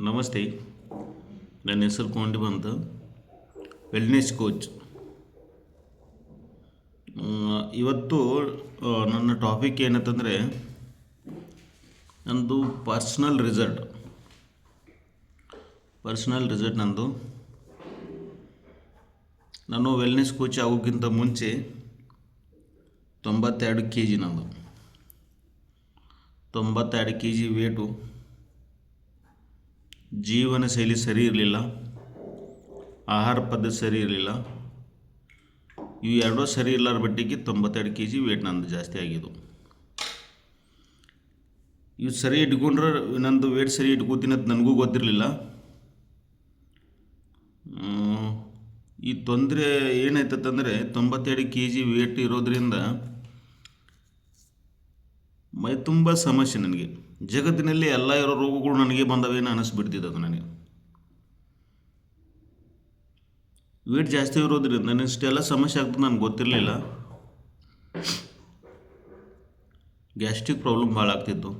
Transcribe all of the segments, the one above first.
ನಮಸ್ತೆ. ನನ್ನ ಹೆಸರು ಕೊಂಡಿ ಬಂತ, ವೆಲ್ನೆಸ್ ಕೋಚ್. ಇವತ್ತು ನನ್ನ ಟಾಪಿಕ್ ಏನಂತಂದರೆ, ನಂದು ಪರ್ಸ್ನಲ್ ರಿಸಲ್ಟ್ ನಂದು. ನಾನು ವೆಲ್ನೆಸ್ ಕೋಚ್ ಆಗೋಕ್ಕಿಂತ ಮುಂಚೆ 92 kg ನಂದು. 92 kg ವೇಟು. ಜೀವನ ಶೈಲಿ ಸರಿ ಇರಲಿಲ್ಲ, ಆಹಾರ ಪದ್ಧತಿ ಸರಿ ಇರಲಿಲ್ಲ. ಇವು ಎರಡೂ ಸರಿ ಇರಲಾರ ಬಟ್ಟಿಗೆ 92 kg ವೇಟ್ ನಂದು ಜಾಸ್ತಿ ಆಗಿದ್ದು. ಇವು ಸರಿ ಇಟ್ಕೊಂಡ್ರೆ ನಂದು ವೇಟ್ ಸರಿ ಇಟ್ಕೋತೀನಿ ಅಂತ ನನಗೂ ಗೊತ್ತಿರಲಿಲ್ಲ. ಈ ತೊಂದರೆ ಏನಾಯ್ತಂದರೆ 92 kg ವೇಟ್ ಇರೋದ್ರಿಂದ ಮೈ ತುಂಬ ಸಮಸ್ಯೆ. ನನಗೆ ಜಗತ್ತಿನಲ್ಲಿ ಎಲ್ಲ ಇರೋ ರೋಗಗಳು ನನಗೆ ಬಂದವೇನು ಅನ್ನಿಸ್ಬಿಡ್ತಿದ್ದದು. ನನಗೆ ವೇಟ್ ಜಾಸ್ತಿ ಇರೋದ್ರಿಂದ ನನಗೆ ಇಷ್ಟೆಲ್ಲ ಸಮಸ್ಯೆ ಆಗ್ತದೆ ನನಗೆ ಗೊತ್ತಿರಲಿಲ್ಲ. ಗ್ಯಾಸ್ಟ್ರಿಕ್ ಪ್ರಾಬ್ಲಮ್ ಭಾಳ ಆಗ್ತಿತ್ತು,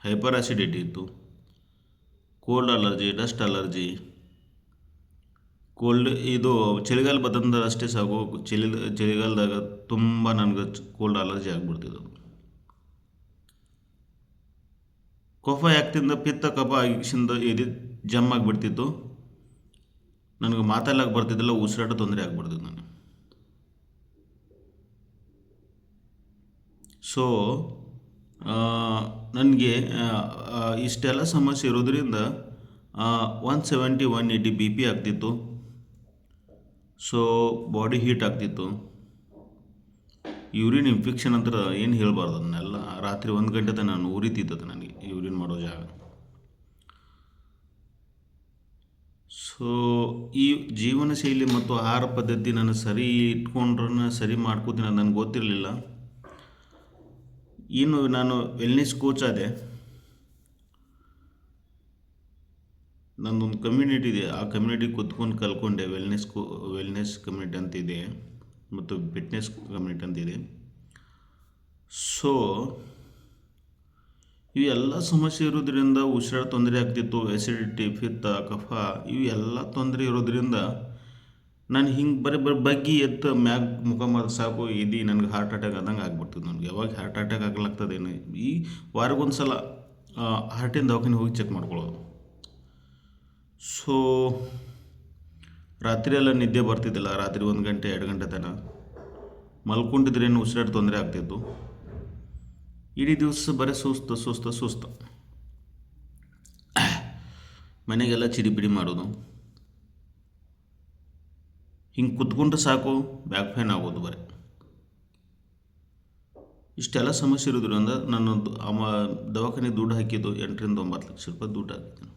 ಹೈಪರ್ ಆಸಿಡಿಟಿ ಇತ್ತು, ಕೋಲ್ಡ್ ಅಲರ್ಜಿ, ಡಸ್ಟ್ ಅಲರ್ಜಿ. ಇದು ಚಳಿಗಾಲ ಬಂದಂದ್ರೆ ಅಷ್ಟೇ ಸಾಕು, ಚಳಿಗಾಲದಾಗ ತುಂಬ ನನಗೆ ಕೋಲ್ಡ್ ಅಲರ್ಜಿ ಆಗಿಬಿಡ್ತಿದ್ದು. ಕಫ ಯಾಕ್ತಿಂದ ಪಿತ್ತ ಕಫ ಆಗಿಸಿಂದ ಎದೆ ಜಮ್ ಆಗಿಬಿಡ್ತಿತ್ತು. ನನಗೆ ಮಾತಾಡ್ಲಿಕ್ಕೆ ಬರ್ತಿದ್ದಿಲ್ಲ, ಉಸಿರಾಟ ತೊಂದರೆ ಆಗಿಬಿಡ್ತಿತ್ತು ನನಗೆ. ಸೊ ನನಗೆ ಇಷ್ಟೆಲ್ಲ ಸಮಸ್ಯೆ ಇರೋದ್ರಿಂದ 170 180 BP ಆಗ್ತಿತ್ತು. ಸೊ ಬಾಡಿ ಹೀಟ್ ಆಗ್ತಿತ್ತು. ಯೂರಿನ್ ಇನ್ಫೆಕ್ಷನ್ ಅಂತ ಏನು ಹೇಳಬಾರ್ದು. ಅದನ್ನೆಲ್ಲ ರಾತ್ರಿ 1 ಗಂಟೆ ತನಕ ನಾನು ಉರಿತಿದ್ದದು ನನಗೆ ಯೂರಿನ್ ಮಾಡೋ ಜಾಗ. ಸೊ ಈ ಜೀವನ ಶೈಲಿ ಮತ್ತು ಆಹಾರ ಪದ್ಧತಿ ನಾನು ಸರಿ ಇಟ್ಕೊಂಡ್ರೆ ಸರಿ ಮಾಡ್ಕೋತೀನಿ ಅದು ನನಗೆ ಗೊತ್ತಿರಲಿಲ್ಲ. ಇನ್ನು ನಾನು ವೆಲ್ನೆಸ್ ಕೋಚ್ ಆದೆ. ನನ್ನೊಂದು ಕಮ್ಯುನಿಟಿ ಇದೆ, ಆ ಕಮ್ಯುನಿಟಿ ಕೂತ್ಕೊಂಡು ಕಲ್ಕೊಂಡೆ. ವೆಲ್ನೆಸ್ ಕಮ್ಯುನಿಟಿ ಅಂತಿದೆ ಮತ್ತು ಫಿಟ್ನೆಸ್ ಕಮ್ಯುನಿಟಿ ಅಂತಿದೆ. ಸೊ ಇವು ಎಲ್ಲ ಸಮಸ್ಯೆ ಇರೋದ್ರಿಂದ ಉಸಿರಾಟ ತೊಂದರೆ ಆಗ್ತಿತ್ತು, ಆ್ಯಸಿಡಿಟಿ, ಪಿತ್ತ, ಕಫ, ಇವು ಎಲ್ಲ ತೊಂದರೆ ಇರೋದ್ರಿಂದ ನಾನು ಹಿಂಗೆ ಬರೀ ಬಗ್ಗಿ ಎತ್ತು ಮ್ಯಾಗ ಮುಖ ಮಾಡಿ ಸಾಕು, ನನಗೆ ಹಾರ್ಟ್ ಅಟ್ಯಾಕ್ ಆದಂಗೆ ಆಗ್ಬಿಡ್ತದೆ. ನನಗೆ ಯಾವಾಗ ಹಾರ್ಟ್ ಅಟ್ಯಾಕ್ ಆಗ್ಲಾಗ್ತದೇನು, ಈ ವಾರಕ್ಕೊಂದು ಸಲ ಹಾರ್ಟಿನ ದವಾಖಾನೆ ಹೋಗಿ ಚೆಕ್ ಮಾಡ್ಕೊಳ್ಳೋದು. ಸೊ ರಾತ್ರಿ ಎಲ್ಲ ನಿದ್ದೆ ಬರ್ತಿದ್ದಿಲ್ಲ. ರಾತ್ರಿ 1 ಗಂಟೆ 2 ಗಂಟೆ ತನಕ ಮಲ್ಕೊಂಡಿದ್ರೇನು ಉಸಿರಾಟ ತೊಂದರೆ ಆಗ್ತಿತ್ತು. ಇಡೀ ದಿವಸ ಬರೀ ಸುಸ್ತು. ಮನೆಗೆಲ್ಲ ಚಿಡಿಪಿಡಿ ಮಾಡೋದು. ಹಿಂಗೆ ಕುತ್ಕೊಂಡ್ರೆ ಸಾಕು ಬ್ಯಾಕ್ ಪೇನ್ ಆಗೋದು ಬರೀ. ಇಷ್ಟೆಲ್ಲ ಸಮಸ್ಯೆ ಇರೋದ್ರಿಂದ ನಾನು ದವಾಖಾನೆ ದುಡ್ಡು ಹಾಕಿದ್ದು 8 ರಿಂದ 9 ಲಕ್ಷ ರೂಪಾಯಿ ದುಡ್ಡು ಹಾಕಿದ್ದೀನಿ.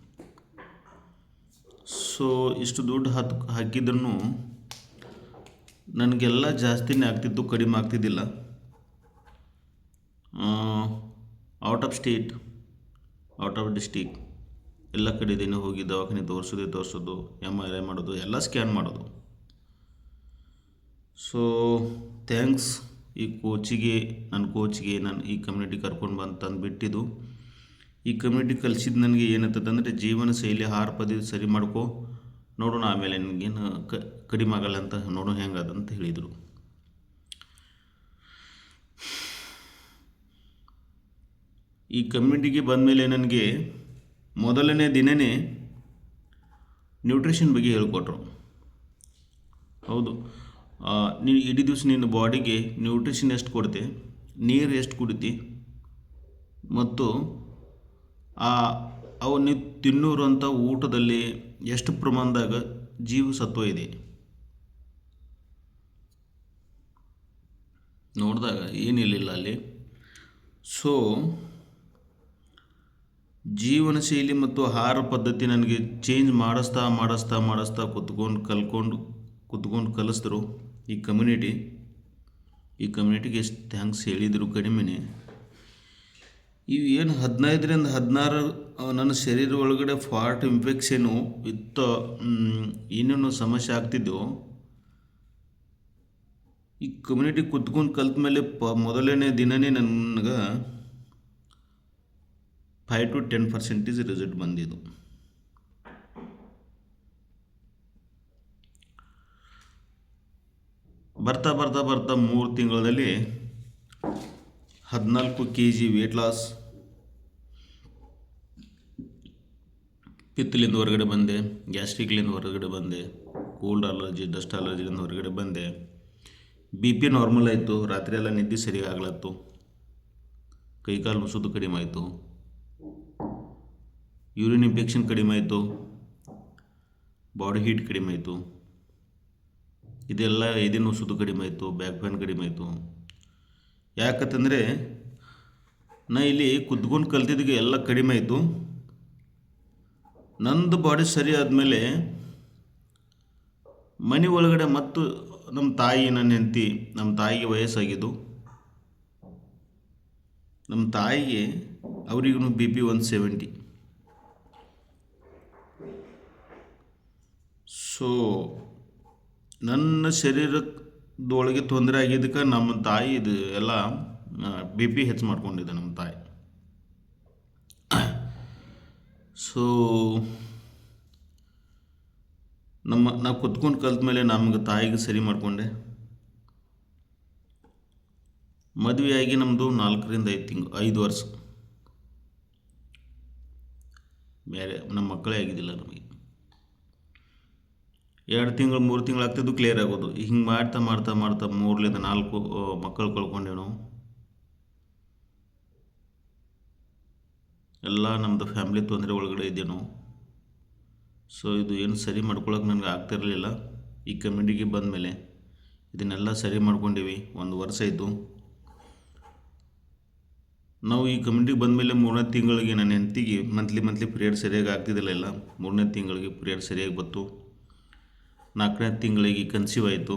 ಸೊ ಇಷ್ಟು ದುಡ್ಡು ಹಾಕಿದ್ರೂ ನನಗೆಲ್ಲ ಜಾಸ್ತಿನೇ ಆಗ್ತಿತ್ತು, ಕಡಿಮೆ ಆಗ್ತಿದ್ದಿಲ್ಲ. Out of state, out of district ಎಲ್ಲ ಕಡೆ ದಿನ ಹೋಗಿ ದವಾಖಾನೆ ತೋರಿಸೋದು, MRI ಮಾಡೋದು, ಎಲ್ಲ ಸ್ಕ್ಯಾನ್ ಮಾಡೋದು. ಸೊ ಥ್ಯಾಂಕ್ಸ್ ಈ ನನ್ನ ಕೋಚಿಗೆ ನಾನು ಈ ಕಮ್ಯುನಿಟಿ ಕರ್ಕೊಂಡು ಬಂದು ತಂದು ಬಿಟ್ಟಿದ್ದು. ಈ ಕಮ್ಯುನಿಟಿ ಕಲಿಸಿದ್ದು ನನಗೆ ಏನಂತಂದರೆ, ಜೀವನ ಶೈಲಿ ಆಹಾರ ಪದ್ಧತಿ ಸರಿ ಮಾಡ್ಕೊ ನೋಡೋಣ, ಆಮೇಲೆ ನನಗೇನು ಕಡಿಮೆ ಆಗಲ್ಲ ಅಂತ ನೋಡೋಣ ಹೆಂಗದಂತ ಹೇಳಿದರು. ಈ ಕಮ್ಯುನಿಟಿಗೆ ಬಂದಮೇಲೆ ನನಗೆ ಮೊದಲನೇ ದಿನವೇ ನ್ಯೂಟ್ರಿಷನ್ ಬಗ್ಗೆ ಹೇಳ್ಕೊಟ್ರು. ಹೌದು, ನೀನು ಇಡೀ ದಿವಸ ನಿನ್ನ ಬಾಡಿಗೆ ನ್ಯೂಟ್ರಿಷನ್ ಎಷ್ಟು ಕೊಡ್ತೆ, ನೀರು ಎಷ್ಟು ಕುಡಿತಿ, ಮತ್ತು ಅವು ನೀವು ತಿನ್ನೋರಂಥ ಊಟದಲ್ಲಿ ಎಷ್ಟು ಪ್ರಮಾಣದಾಗ ಜೀವಸತ್ವ ಇದೆ ನೋಡಿದಾಗ ಏನಿರಲಿಲ್ಲ ಅಲ್ಲಿ. ಸೊ ಜೀವನ ಶೈಲಿ ಮತ್ತು ಆಹಾರ ಪದ್ಧತಿ ನನಗೆ ಚೇಂಜ್ ಮಾಡಿಸ್ತಾ ಕುತ್ಕೊಂಡು ಕಲಿಸಿದ್ರು ಈ ಕಮ್ಯುನಿಟಿಗೆ ಎಷ್ಟು ಥ್ಯಾಂಕ್ಸ್ ಹೇಳಿದರು ಕಡಿಮೆನೇ. ಇವು ಏನು 15 ರಿಂದ 16 ನನ್ನ ಶರೀರ ಒಳಗಡೆ ಫಾಟ್ ಇನ್ಫೆಕ್ಷನು ಇತ್ತು, ಏನೇನು ಸಮಸ್ಯೆ ಆಗ್ತಿದ್ದೆವು. ಈ ಕಮ್ಯುನಿಟಿ ಕುತ್ಕೊಂಡು ಕಲ್ತ ಮೇಲೆ ಮೊದಲನೇ ದಿನವೇ ನನಗೆ 5 to 10% ರಿಸಲ್ಟ್ ಬಂದಿದ್ದು. ಬರ್ತಾ ಬರ್ತಾ ಬರ್ತಾ 3 ತಿಂಗಳಲ್ಲಿ 14 kg ವೇಟ್ ಲಾಸ್. ಪಿತ್ತಲಿಂದ ಹೊರಗಡೆ ಬಂದೆ, ಗ್ಯಾಸ್ಟ್ರಿಕ್ಲಿಂದ ಹೊರಗಡೆ ಬಂದೆ, ಕೋಲ್ಡ್ ಅಲರ್ಜಿ, ಡಸ್ಟ್ ಅಲರ್ಜಿಯಿಂದ ಹೊರಗಡೆ ಬಂದೆ. ಬಿ ಪಿ ನಾರ್ಮಲ್ ಆಯಿತು, ರಾತ್ರಿ ಎಲ್ಲ ನಿದ್ದೆ ಸರಿಯಾಗಿ ಆಗ್ಲತ್ತು, ಕೈಕಾಲು ನುಸುದು ಕಡಿಮೆ ಆಯಿತು, ಯೂರಿನ್ ಇನ್ಫೆಕ್ಷನ್ ಕಡಿಮೆ ಆಯಿತು, ಬಾಡಿ ಹೀಟ್ ಕಡಿಮೆ ಆಯಿತು, ಇದೆಲ್ಲ ಎದೆ ನುಸುದು ಕಡಿಮೆ ಆಯಿತು, ಬ್ಯಾಕ್ ಪೇನ್ ಕಡಿಮೆ ಆಯಿತು. ಯಾಕಂತಂದರೆ ನಾ ಇಲ್ಲಿ ಕುತ್ಕೊಂಡು ಕಲ್ತಿದ್ದಕ್ಕೆ ಎಲ್ಲ ಕಡಿಮೆ ಆಯಿತು. ನಂದು ಬಾಡಿ ಸರಿ ಆದಮೇಲೆ ಮನೆ ಒಳಗಡೆ ಮತ್ತು ನಮ್ಮ ತಾಯಿ, ನನ್ನ ಹೆಂಡತಿ, ನಮ್ಮ ತಾಯಿಗೆ ವಯಸ್ಸಾಗಿದ್ದು, ನಮ್ಮ ತಾಯಿಗೆ ಅವರಿಗೂ ಬಿ ಪಿ 170. ಸೊ ನನ್ನ ಶರೀರದೊಳಗೆ ತೊಂದರೆ ಆಗಿದ್ದಕ್ಕೆ ನಮ್ಮ ತಾಯಿ ಇದು ಎಲ್ಲ ಬಿ ಪಿ ಹೆಚ್ಚು ಮಾಡ್ಕೊಂಡಿದ್ದೆ ನಮ್ಮ ತಾಯಿ. ಸೊ ನಾವು ಕುತ್ಕೊಂಡು ಕಲ್ತ ಮೇಲೆ ನಮ್ಗೆ ತಾಯಿಗೆ ಸರಿ ಮಾಡಿಕೊಂಡೆ. ಮದುವೆಯಾಗಿ ನಮ್ಮದು 4 ರಿಂದ 5 ವರ್ಷ, ಬೇರೆ ನಮ್ಮ ಮಕ್ಕಳೇ ಆಗಿದ್ದಿಲ್ಲ ನಮಗೆ. 2 ತಿಂಗಳು 3 ತಿಂಗಳು ಆಗ್ತಿದ್ದು ಕ್ಲಿಯರ್ ಆಗೋದು. ಹಿಂಗೆ ಮಾಡ್ತಾ ಮಾಡ್ತಾ ಮಾಡ್ತಾ 3 ರಿಂದ 4 ಮಕ್ಕಳು ಕಳ್ಕೊಂಡೇವು ನಾವು. ಎಲ್ಲ ನಮ್ಮದು ಫ್ಯಾಮ್ಲಿ ತೊಂದರೆ ಒಳಗಡೆ ಇದ್ದೇವೆ ನಾವು. ಸೊ ಇದು ಏನು ಸರಿ ಮಾಡ್ಕೊಳಕ್ಕೆ ನನಗೆ ಆಗ್ತಿರಲಿಲ್ಲ. ಈ ಕಮ್ಯುನಿಟಿಗೆ ಬಂದ ಮೇಲೆ ಇದನ್ನೆಲ್ಲ ಸರಿ ಮಾಡ್ಕೊಂಡೀವಿ. 1 ವರ್ಷ ಆಯಿತು. ನಾವು ಈ ಕಮ್ಯುನಿಟಿಗೆ ಬಂದ ಮೇಲೆ 3ನೇ ತಿಂಗಳಿಗೆ ನನ್ನ ಹೆಂಡತಿಗೆ ಮಂತ್ಲಿ ಪೀರಿಯಡ್ ಸರಿಯಾಗಿ ಆಗ್ತಿದ್ದಿಲ್ಲ. 3ನೇ ತಿಂಗಳಿಗೆ ಪೀರಿಯಡ್ ಸರಿಯಾಗಿ ಬಂತು. 4ನೇ ತಿಂಗಳಿಗೆ ಕನ್ಸೀವ್ ಆಯಿತು.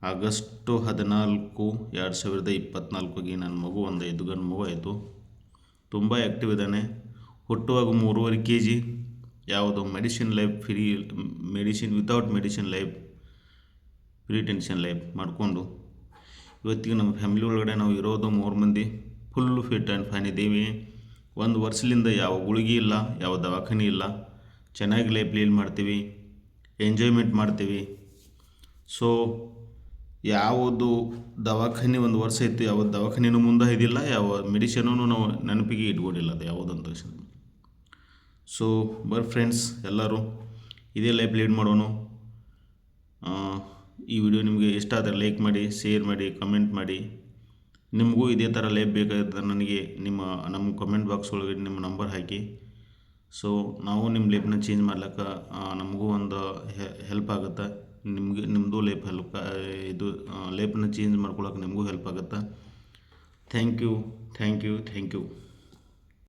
ಆಗಸ್ಟ್ 14, 2024ಗೆ ನನ್ನ ಮಗು, ಒಂದು 5 ಗಂಡು ಮಗು ಆಯಿತು. ತುಂಬ ಆ್ಯಕ್ಟಿವ್ ಇದ್ದಾನೆ. ಹುಟ್ಟುವಾಗ 3.5 kg, ಯಾವುದು medicine without medicine life, free tension life ಮಾಡಿಕೊಂಡು ಇವತ್ತಿಗೆ ನಮ್ಮ ಫ್ಯಾಮಿಲಿ ಒಳಗಡೆ ನಾವು ಇರೋದು 3 ಮಂದಿ ಫುಲ್ ಫಿಟ್ ಆ್ಯಂಡ್ ಫೈನ್ ಇದ್ದೀವಿ. 1 ವರ್ಷದಿಂದ ಯಾವ ಗುಳಿಗೆ ಇಲ್ಲ, ಯಾವ ದವಾಖಾನೆ ಇಲ್ಲ. ಚೆನ್ನಾಗಿ ಲೈಫ್ ಲೀಡ್ ಮಾಡ್ತೀವಿ, ಎಂಜಾಯ್ಮೆಂಟ್ ಮಾಡ್ತೀವಿ. ಸೊ ಯಾವುದು ದವಾಖಾನೆ 1 ವರ್ಷ ಇತ್ತು, ಯಾವ ದವಾಖಾನೆನೂ ಮುಂದೆ ಇದ್ದಿಲ್ಲ, ಯಾವ ಮೆಡಿಸಿನೂ ನಾವು ನೆನಪಿಗೆ ಇಟ್ಕೊಂಡಿಲ್ಲ ಅದು ಯಾವುದಂತ. ಸೊ ಫ್ರೆಂಡ್ಸ್, ಎಲ್ಲರೂ ಇದೇ ಲೈಫ್ ಲೀಡ್ ಮಾಡೋಣ. ಈ ವಿಡಿಯೋ ನಿಮಗೆ ಇಷ್ಟ ಆದರೆ ಲೈಕ್ ಮಾಡಿ, ಶೇರ್ ಮಾಡಿ, ಕಮೆಂಟ್ ಮಾಡಿ. ನಿಮಗೂ ಇದೇ ಥರ ಲೈಫ್ ಬೇಕಾದ್ರೆ ನನಗೆ ನಮ್ಮ ಕಮೆಂಟ್ ಬಾಕ್ಸ್ ಒಳಗಡೆ ನಿಮ್ಮ ನಂಬರ್ ಹಾಕಿ. ಸೊ ನಾವು ನಿಮ್ಮ ಲೈಫ್ನ ಚೇಂಜ್ ಮಾಡ್ಲಿಕ್ಕೆ ನಮಗೂ ಒಂದು ಹೆಲ್ಪ್ ಆಗುತ್ತೆ. ನಿಮ್ಮದು ಲೈಫ್ನ ಚೇಂಜ್ ಮಾಡ್ಕೊಳಕ್ಕೆ ನಿಮಗೂ ಹೆಲ್ಪ್ ಆಗುತ್ತೆ. Thank you.